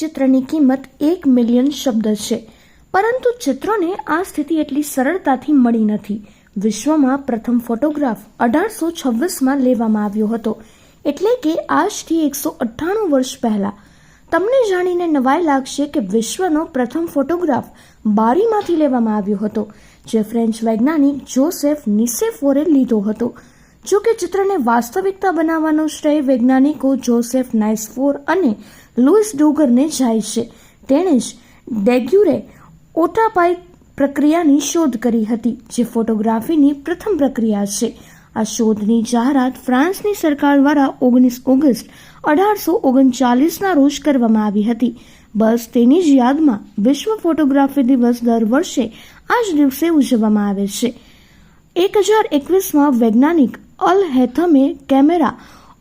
ચિત્રની કિંમત 1 મિલિયન શબ્દ છે, પરંતુ ચિત્રોને આ સ્થિતિ એટલી સરળતાથી મળી નથી. વિશ્વમાં પ્રથમ ફોટોગ્રાફ 1826માં લેવામાં આવ્યો હતો, એટલે કે આજથી 198 વર્ષ પહેલા. તમને જાણીને નવાઈ લાગશે કે વિશ્વનો પ્રથમ ફોટોગ્રાફ બારીમાંથી લેવામાં આવ્યો હતો, જે ફ્રેન્ચ વૈજ્ઞાનિક જોસેફ નિસેફોરે લીધો હતો. જો કે ચિત્રને વાસ્તવિકતા બનાવવાનો શ્રેય વૈજ્ઞાનિકો જોસેફ નાઇસફોર અને લુઈસ ડોગરને જાય છે. તેણે જ ડેગ્યુરે ઓટાપાઈ પ્રક્રિયાની શોધ કરી હતી, જે ફોટોગ્રાફીની પ્રથમ પ્રક્રિયા છે. આ શોધની જાહેરાત ફ્રાન્સની સરકાર દ્વારા 19 ઓગસ્ટ 1839ના રોજ કરવામાં આવી હતી. બસ તેની જ યાદમાં વિશ્વ ફોટોગ્રાફી દિવસ દર વર્ષે આ જ દિવસે ઉજવવામાં આવે છે. 1021માં વૈજ્ઞાનિક અલ હેથમે કેમેરા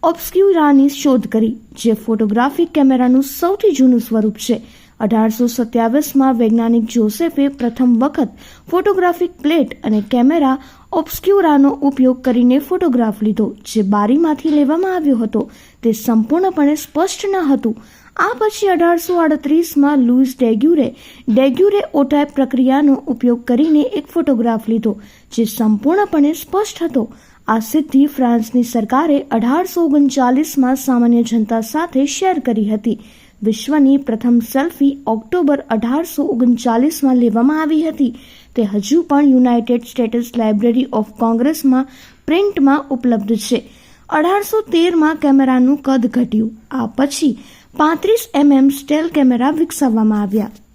ઓબ્સ્ક્યુરાની શોધ કરી, જે ફોટોગ્રાફિક કેમેરાનું સૌથી જૂનું સ્વરૂપ છે. 1827માં વૈજ્ઞાનિક જોસેફે પ્રથમ વખત ફોટોગ્રાફિક પ્લેટ અને કેમેરા ઓબ્સ્ક્યુરાનો ઉપયોગ કરીને ફોટોગ્રાફ લીધો, જે બારીમાંથી લેવામાં આવ્યો હતો. તે સંપૂર્ણપણે સ્પષ્ટ ન હતું. આ પછી 1838માં લુઈસ ડેગ્યુરે ઓટાઈ પ્રક્રિયાનો ઉપયોગ કરીને એક ફોટોગ્રાફ લીધો, જે સંપૂર્ણપણે સ્પષ્ટ હતો. આ સિદ્ધિ ફ્રાન્સની સરકારે 1839માં સામાન્ય જનતા સાથે શેર કરી હતી. વિશ્વની પ્રથમ સેલ્ફી ઓક્ટોબર 1839માં લેવામાં આવી હતી. તે હજુ પણ યુનાઇટેડ સ્ટેટ્સ લાઇબ્રેરી ઓફ કોંગ્રેસમાં પ્રિન્ટમાં ઉપલબ્ધ છે. 1813માં કેમેરાનું કદ ઘટ્યું. આ પછી 35 mm સ્ટેલ કેમેરા વિકસાવવામાં આવ્યા.